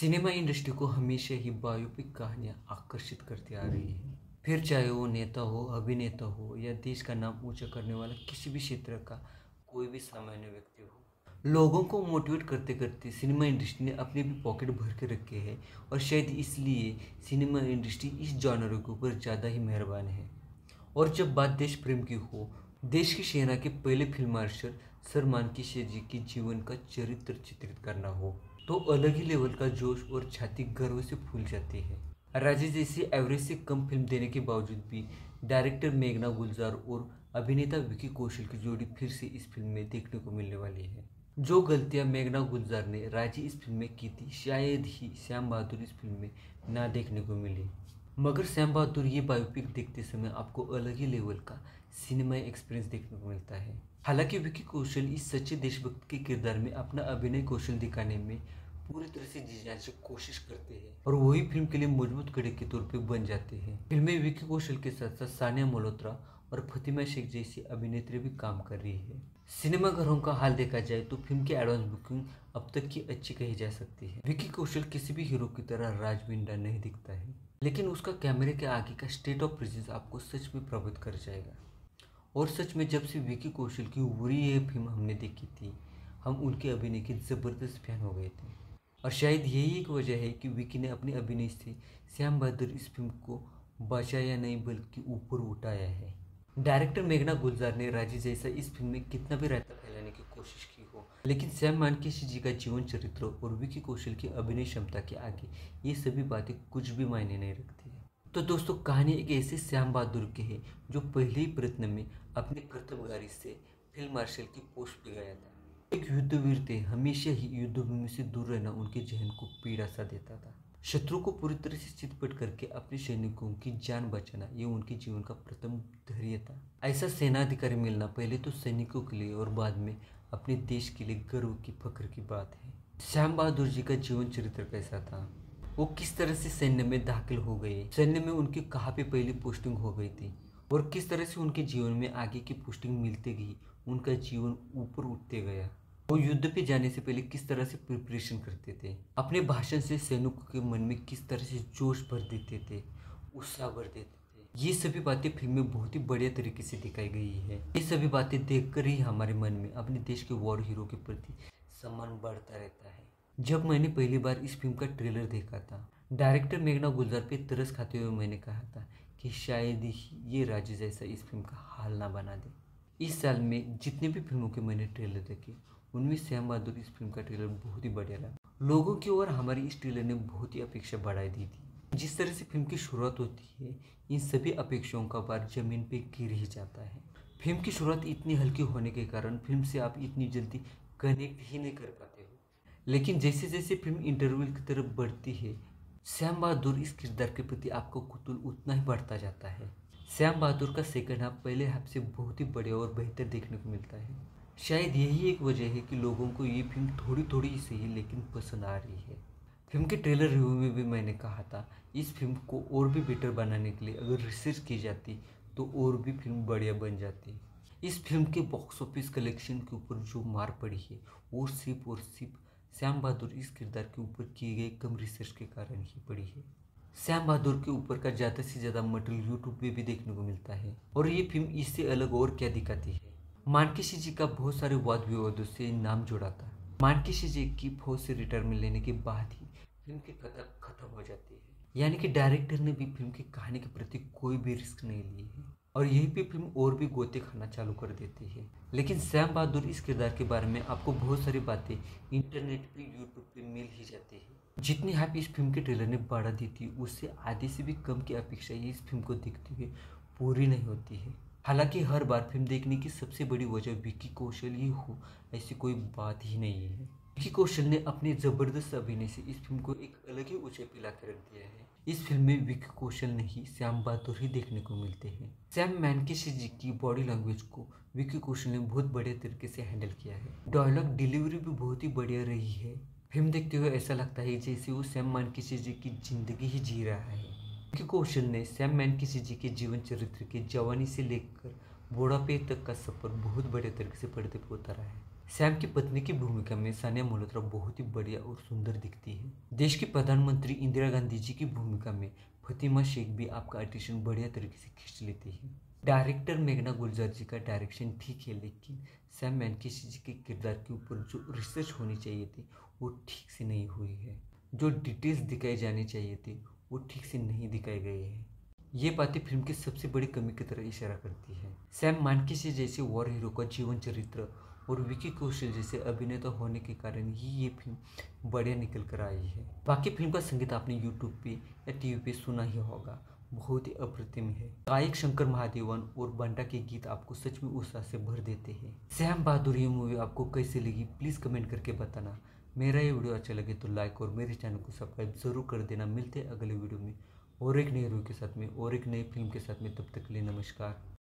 Cinema industry को हमेशा ही biopic कहानियां आकर्षित करती आ रही है। फिर चाहे वो नेता हो, अभिनेता हो या देश का नाम ऊंचा करने वाला किसी भी क्षेत्र का कोई भी सामान्य व्यक्ति हो, लोगों को मोटिवेट करते करते सिनेमा इंडस्ट्री ने अपने भी पॉकेट भर के रखे हैं। और शायद इसलिए सिनेमा इंडस्ट्री इस जॉनर के ऊपर ज़्यादा ही मेहरबान है। और जब बात देश प्रेम की हो, देश की सेना के पहले फील्ड मार्शल सर मानेकशॉ जी के जीवन का चरित्र चित्रित करना हो, तो अलग ही लेवल का जोश और छाती गर्व से फूल जाती है। राजे जैसी एवरेज से कम फिल्म देने के बावजूद भी डायरेक्टर मेघना गुलजार और अभिनेता विकी कौशल की जोड़ी फिर से इस फिल्म में देखने को मिलने वाली है। जो गलतियां मेघना गुलजार ने राजी इस फिल्म में की थी, शायद ही श्याम बहादुर इस फिल्म में ना देखने को मिली। मगर श्याम बहादुर ये बायोपिक देखते समय आपको अलग ही लेवल का सिनेमा एक्सपीरियंस देखने को मिलता है। हालांकि विकी कौशल इस सच्चे देशभक्त के किरदार में अपना अभिनय कौशल दिखाने में पूरी तरह से जी जान से कोशिश करते हैं और वही फिल्म के लिए मजबूत कड़ी के तौर पे बन जाते हैं। फिल्म में विकी कौशल के साथ साथ सानिया मल्होत्रा और फतिमा शेख जैसी अभिनेत्री भी काम कर रही है। सिनेमाघरों का हाल देखा जाए तो फिल्म की एडवांस बुकिंग अब तक की अच्छी कही जा सकती है। विकी कौशल किसी भी हीरो की तरह राजविंडा नहीं दिखता है, लेकिन उसका कैमरे के आगे का स्टेट ऑफ प्रेजेंस आपको सच में प्रभावित कर जाएगा। और सच में जब से विकी कौशल की उरी ये फिल्म हमने देखी थी, हम उनके अभिनय के ज़बरदस्त फैन हो गए थे। और शायद यही एक वजह है कि विकी ने अपने अभिनय से श्याम बहादुर इस फिल्म को बचाया नहीं बल्कि ऊपर उठाया है। डायरेक्टर मेघना गुलजार ने राजी जैसा इस फिल्म में कितना भी रायता फैलाने की कोशिश की हो, लेकिन श्याम मानेकशॉ जी का जीवन चरित्र और विकी कौशल की अभिनय क्षमता के आगे ये सभी बातें कुछ भी मायने नहीं रखती है। तो दोस्तों, कहानी एक ऐसे श्याम बहादुर की है जो पहले ही प्रयत्न में अपने कर्तव्यगारी से फील्ड मार्शल की पोस्ट पे गया था। एक युद्धवीर थे, हमेशा ही युद्धभूमि से दूर रहना उनके जहन को पीड़ा सा देता था। शत्रु को पूरी तरह से चितपट करके अपने सैनिकों की जान बचाना ये उनके जीवन का प्रथम धैर्य था। ऐसा सेनाधिकारी मिलना पहले तो सैनिकों के लिए और बाद में अपने देश के लिए गर्व की फख्र की बात है। श्याम बहादुर जी का जीवन चरित्र कैसा था, वो किस तरह से सैन्य में दाखिल हो गए, सैन्य में उनकी कहाँ पे पहली पोस्टिंग हो गई थी और किस तरह से उनके जीवन में आगे की पोस्टिंग मिलते गई उनका जीवन ऊपर उठते गया। वो युद्ध पे जाने से पहले किस तरह से प्रिपरेशन करते थे, अपने भाषण से सैनिकों के मन में किस तरह से जोश भर देते थे, उत्साह भर देते थे। ये सभी बातें फिल्म में बहुत ही बढ़िया तरीके से दिखाई गई है। ये सभी बातें देखकर ही हमारे मन में अपने देश के वॉर हीरो के प्रति सम्मान बढ़ता रहता है। जब मैंने पहली बार इस फिल्म का ट्रेलर देखा था, डायरेक्टर मेघना गुलजार पे तरस खाते हुए मैंने कहा था कि शायद ही ये राजे जैसा इस फिल्म का हाल ना बना दे। इस साल में जितने भी फिल्मों के मैंने ट्रेलर देखे, उनमें श्याम बहादुर इस फिल्म का ट्रेलर बहुत ही बढ़िया लगा। लोगों की ओर हमारी इस ट्रेलर ने बहुत ही अपेक्षा बढ़ा दी थी। जिस तरह से फिल्म की शुरुआत होती है, इन सभी अपेक्षाओं का भार जमीन पे गिर ही जाता है। फिल्म की शुरुआत इतनी हल्की होने के कारण फिल्म से आप इतनी जल्दी कनेक्ट ही नहीं कर पाते हो, लेकिन जैसे जैसे फिल्म इंटरवल की तरफ बढ़ती है, श्याम बहादुर इस किरदार के प्रति आपको कुतूहल उतना ही बढ़ता जाता है। श्याम बहादुर का सेकंड हाफ पहले हाफ से बहुत ही बढ़िया और बेहतर देखने को मिलता है। शायद यही एक वजह है कि लोगों को ये फिल्म थोड़ी थोड़ी ही सही लेकिन पसंद आ रही है। फिल्म के ट्रेलर रिव्यू में भी मैंने कहा था, इस फिल्म को और भी बेटर बनाने के लिए अगर रिसर्च की जाती तो और भी फिल्म बढ़िया बन जाती। इस फिल्म के बॉक्स ऑफिस कलेक्शन के ऊपर जो मार पड़ी है वो सिर्फ श्याम बहादुर इस किरदार के ऊपर किए गए कम रिसर्च के कारण ही पड़ी है। श्याम बहादुर के ऊपर का ज़्यादा से ज़्यादा मटेरियल यूट्यूब पे भी देखने को मिलता है और ये फिल्म इससे अलग और क्या दिखाती है। मानेकशॉ जी का बहुत सारे वाद विवादों से नाम जुड़ा था। मानेकशॉ जी की फौज से रिटायरमेंट लेने के बाद ही फिल्म की कथा खत्म हो जाती है, यानी कि डायरेक्टर ने भी फिल्म की कहानी के प्रति कोई भी रिस्क नहीं लिए है और यही पे फिल्म और भी गोते खाना चालू कर देती है। लेकिन श्याम बहादुर इस किरदार के बारे में आपको बहुत सारी बातें इंटरनेट पे यूट्यूब पे मिल ही जाती है। जितनी हाइप इस फिल्म के ट्रेलर ने बढ़ा दी थी, उससे आधे से भी कम की अपेक्षा ये इस फिल्म को देखते हुए पूरी नहीं होती है। हालांकि हर बार फिल्म देखने की सबसे बड़ी वजह विकी कौशल ही हो, ऐसी कोई बात ही नहीं है। विकी कौशल ने अपने जबरदस्त अभिनय से इस फिल्म को एक अलग ही ऊंचाई पे लाकर रख दिया है। इस फिल्म में विकी कौशल नहीं, श्याम बहादुर ही देखने को मिलते हैं। श्याम मानेकशॉ जी की बॉडी लैंग्वेज को विकी कौशल ने बहुत बढ़िया तरीके से हैंडल किया है। डायलॉग डिलीवरी भी बहुत ही बढ़िया रही है। फिल्म देखते हुए ऐसा लगता है जैसे वो श्याम मानेकशॉ जी की जिंदगी ही जी रहा है। विकी कौशल ने श्याम मानेकशॉ जी के जीवन चरित्र के जवानी से लेकर बुढ़ापे तक का सफर बहुत बड़े तरीके से पर्दे पर उतारा है। सैम की पत्नी की भूमिका में सानिया मल्होत्रा बहुत ही बढ़िया और सुंदर दिखती है। देश की प्रधानमंत्री इंदिरा गांधी जी की भूमिका में फतिमा शेख भी आपका अटेंशन बढ़िया तरीके से खींच लेती है। डायरेक्टर मेघना गुलजार जी का डायरेक्शन ठीक है, लेकिन सैम मेनकिस जी के किरदार के ऊपर जो रिसर्च होनी चाहिए थी वो ठीक से नहीं हुई है। जो डिटेल्स दिखाई जानी चाहिए थी वो ठीक से नहीं दिखाए गए हैं। ये बातें फिल्म की सबसे बड़ी कमी की तरह इशारा करती है। सैम मानकिसी जैसे वॉर हीरो का जीवन चरित्र और विकी कौशल जैसे अभिनेता होने के कारण ही ये फिल्म बढ़िया निकल कर आई है। बाकी फिल्म का संगीत आपने यूट्यूब पे या टीवी पे सुना ही होगा, बहुत ही अप्रतिम है। गायक शंकर महादेवन और बंटा के गीत आपको सच में उत्साह से भर देते हैं। सैम बहादुर ये मूवी आपको कैसे लगी प्लीज़ कमेंट करके बताना। मेरा ये वीडियो अच्छा लगे तो लाइक और मेरे चैनल को सब्सक्राइब जरूर कर देना। मिलते हैं अगले वीडियो में और एक नए हीरो के साथ में और एक नई फिल्म के साथ में। तब तक के लिए नमस्कार।